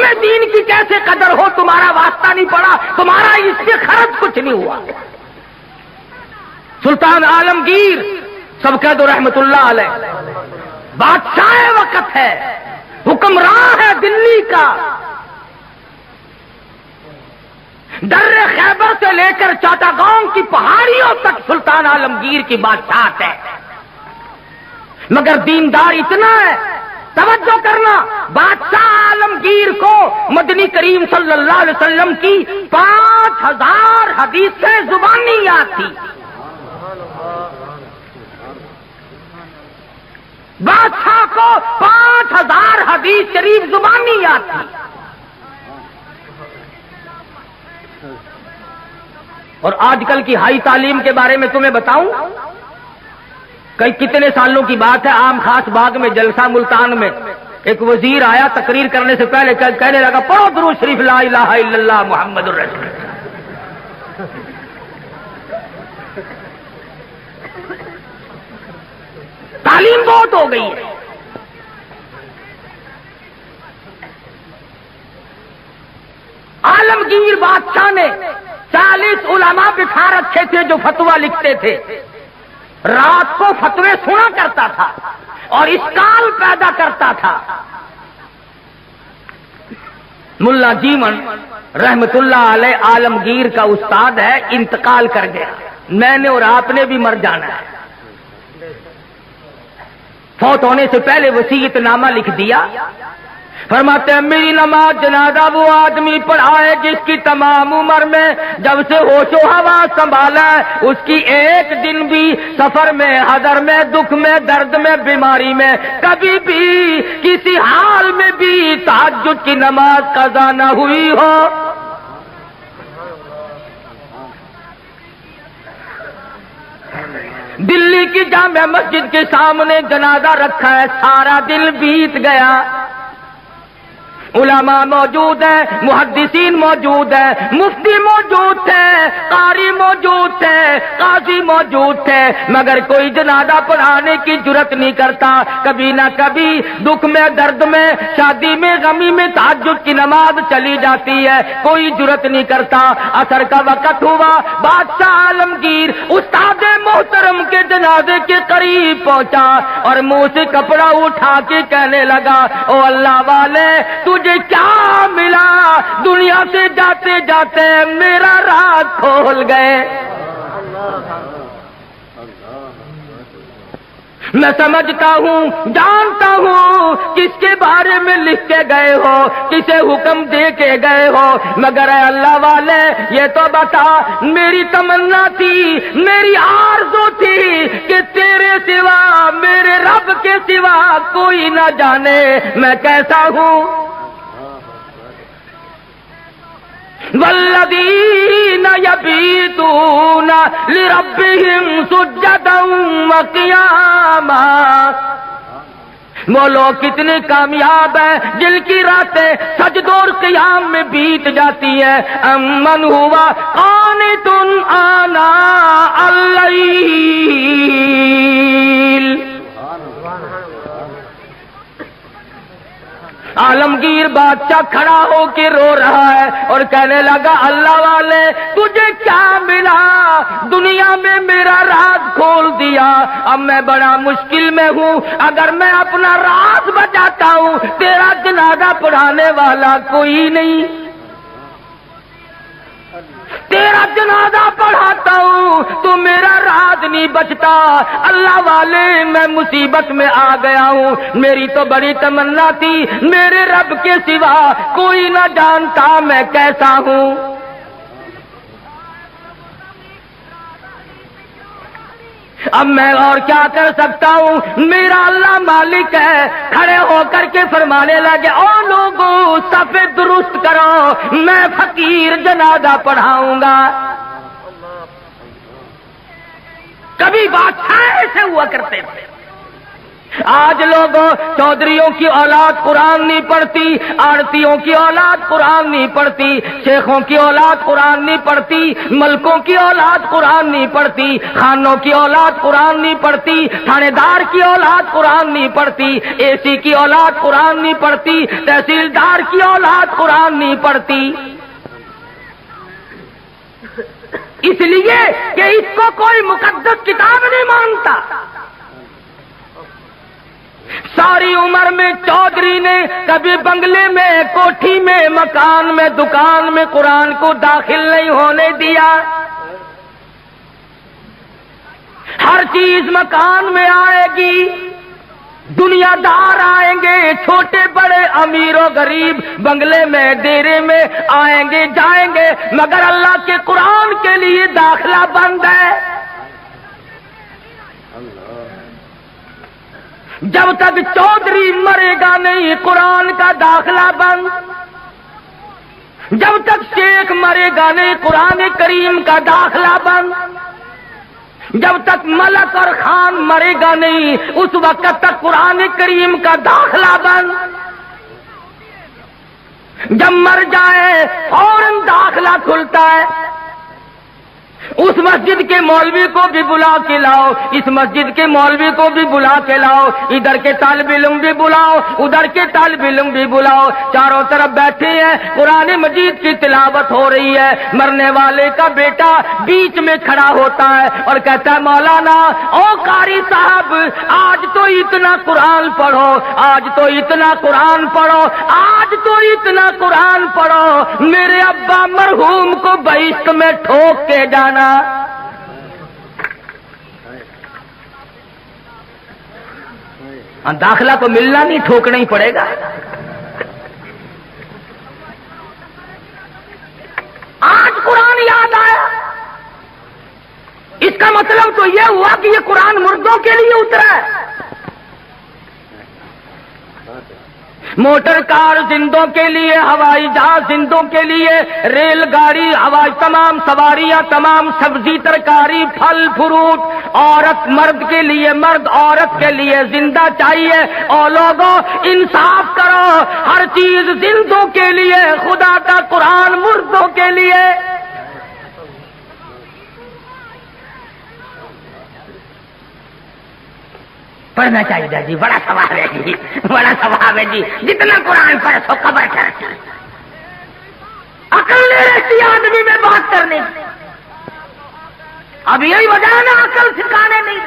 تمہیں دین کی کیسے قدر ہو؟ تمہارا واسطہ نہیں پڑا، تمہارا اس سے خرچ کچھ نہیں ہوا۔ سلطان عالمگیر سب کہہ دو رحمت اللہ علیہ، بادشاہ وقت ہے، حکمراں ہے دلی کا، در خیبر سے لے کر چاٹاگاؤں کی پہاڑیوں تک سلطان عالمگیر کی بادشاہت ہے، مگر دیندار اتنا ہے، توجہ کرنا، بادشاہ عالمگیر کو مدنی کریم صلی اللہ علیہ وسلم کی 5000 حدیثیں زبانی یاد تھی۔ بادشاہ کو 5000 حدیث شریف زبانی یاد تھی، اور آج کل کی ہائی تعلیم کے بارے میں تمہیں بتاؤں، کتنے سالوں کی بات ہے، عام خاص باغ میں جلسہ ملتان میں ایک وزیر آیا، تقریر کرنے سے پہلے کہنے لگا پڑھو درود شریف لا الہ الا اللہ محمد الرسول اللہ۔ تعلیم بہت ہو گئی ہے۔ عالمگیر بادشاہ نے 40 علماء بٹھا رکھے تھے جو فتویٰ لکھتے تھے، رات کو فتوے سنا کرتا تھا اور اشکال پیدا کرتا تھا۔ ملا جیون رحمت اللہ علیہ عالمگیر کا استاد ہے، انتقال کر گیا، میں نے اور آپ نے بھی مر جانا ہے۔ فوت ہونے سے پہلے وصیت نامہ لکھ دیا، فرماتے ہیں میری نماز جنازہ وہ آدمی پڑھائے جس کی تمام عمر میں جب سے ہوش و حواس سنبھالا ہے اس کی ایک دن بھی سفر میں، حضر میں، دکھ میں، درد میں، بیماری میں کبھی بھی کسی حال میں بھی تہجد کی نماز قضا نہ ہوئی ہو۔ دلی کی جامع مسجد کے سامنے جنازہ رکھا ہے، سارا دن بیت گیا، علماء موجود ہیں، محدثین موجود ہیں، مفتی موجود تھے، قاری موجود تھے، قاضی موجود تھے، مگر کوئی جنازہ پڑھانے کی جرت نہیں کرتا۔ کبھی نہ کبھی دکھ میں، درد میں، شادی میں، غمی میں تہجد کی نماز چلی جاتی ہے، کوئی جرت نہیں کرتا۔ عصر کا وقت ہوا، بادشاہ عالمگیر استاد محترم کے جنازے کے قریب پہنچا اور منہ سے کپڑا اٹھا کے کہنے لگا او اللہ والے تجھے کیا ملا؟ دنیا سے جاتے جاتے میرا راز کھول گئے۔ میں سمجھتا ہوں، جانتا ہوں کس کے بارے میں لکھ کے گئے ہو، کسے حکم دے کے گئے ہو، مگر اے اللہ والے یہ تو بتا، میری تمنا تھی، میری آرزو تھی کہ تیرے سوا، میرے رب کے سوا کوئی نہ جانے میں کیسا ہوں۔ والذین یبیتون لربہم سجدا وقیاما، وہ لوگ کتنے کامیاب ہیں جن کی راتیں سجدوں اور قیام میں بیت جاتی ہیں۔ امن ہوا قانت آناء اللیل، عالمگیر بادشاہ کھڑا ہو کے رو رہا ہے اور کہنے لگا اللہ والے تجھے کیا ملا؟ دنیا میں میرا راز کھول دیا، اب میں بڑا مشکل میں ہوں، اگر میں اپنا راز بچاتا ہوں تیرا جنازہ پڑھانے والا کوئی نہیں، تیرا جنازہ پڑھاتا ہوں تو میرا راز نہیں بچتا۔ اللہ والے میں مصیبت میں آ گیا ہوں، میری تو بڑی تمنا تھی میرے رب کے سوا کوئی نہ جانتا میں کیسا ہوں۔ اب میں اور کیا کر سکتا ہوں، میرا اللہ مالک ہے۔ کھڑے ہو کر کے فرمانے لگے او لوگوں صف درست کرو، میں فقیر جنازہ پڑھاؤں گا۔ کبھی بادشاہ ایسے ہوا کرتے تھے، آج لوگوں چودھریوں کی اولاد قرآن نہیں پڑھتی، آڑتیوں کی اولاد قرآن نہیں پڑھتی، شیخوں کی اولاد قرآن نہیں پڑھتی، ملکوں کی اولاد قرآن نہیں پڑھتی، خانوں کی اولاد قرآن نہیں پڑھتی، تھانے دار کی اولاد قرآن نہیں پڑھتی، اے سی کی اولاد قرآن نہیں پڑھتی، تحصیلدار کی اولاد قرآن نہیں پڑھتی، اس لیے کہ اس کو کوئی مقدس کتاب نہیں مانتا۔ ساری عمر میں چودھری نے کبھی بنگلے میں، کوٹھی میں، مکان میں، دکان میں قرآن کو داخل نہیں ہونے دیا۔ ہر چیز مکان میں آئے گی، دنیا دار آئیں گے، چھوٹے بڑے، امیر و غریب، بنگلے میں، ڈیرے میں آئیں گے جائیں گے، مگر اللہ کے قرآن کے لیے داخلہ بند ہے۔ جب تک چودھری مرے گا نہیں قرآن کا داخلہ بند، جب تک شیخ مرے گا نہیں قرآن کریم کا داخلہ بند، جب تک ملک اور خان مرے گا نہیں اس وقت تک قرآن کریم کا داخلہ بند۔ جب مر جائے فوراً داخلہ کھلتا ہے۔ اس مسجد کے مولوی کو بھی بلا کے لاؤ، اس مسجد کے مولوی کو بھی بلا کے لاؤ، ادھر کے طالب علم بھی بلاؤ، ادھر کے طالب علم بھی بلاؤ، چاروں طرف بیٹھے ہیں، قرآن مجید کی تلاوت ہو رہی ہے، مرنے والے کا بیٹا بیچ میں کھڑا ہوتا ہے اور کہتا ہے مولانا او قاری صاحب آج تو اتنا قرآن پڑھو، آج تو اتنا قرآن پڑھو، آج تو اتنا قرآن پڑھو، میرے ابا مرحوم کو بہشت میں ٹھوک کے جانا۔ داخلہ تو ملنا نہیں، ٹھوکنا ہی پڑے گا۔ آج قرآن یاد آیا، اس کا مطلب تو یہ ہوا کہ یہ قرآن مردوں کے لیے اترا ہے۔ موٹر کار زندوں کے لیے، ہوائی جہاز زندوں کے لیے، ریل گاڑی، ہوائی تمام سواریاں، تمام سبزی ترکاری، پھل فروٹ، عورت مرد کے لیے، مرد عورت کے لیے زندہ چاہیے۔ اور لوگوں انصاف کرو، ہر چیز زندوں کے لیے، خدا کا قرآن مردوں کے لیے۔ پڑھنا چاہیے جی، بڑا ثواب ہے جی، بڑا ثواب ہے جی، جتنا قرآن پڑھے سو قبر چڑھتا ہے۔ عقل نہیں رہتی آدمی میں بات کرنے، اب یہی وجہ ہے نا عقل ٹھکانے نہیں۔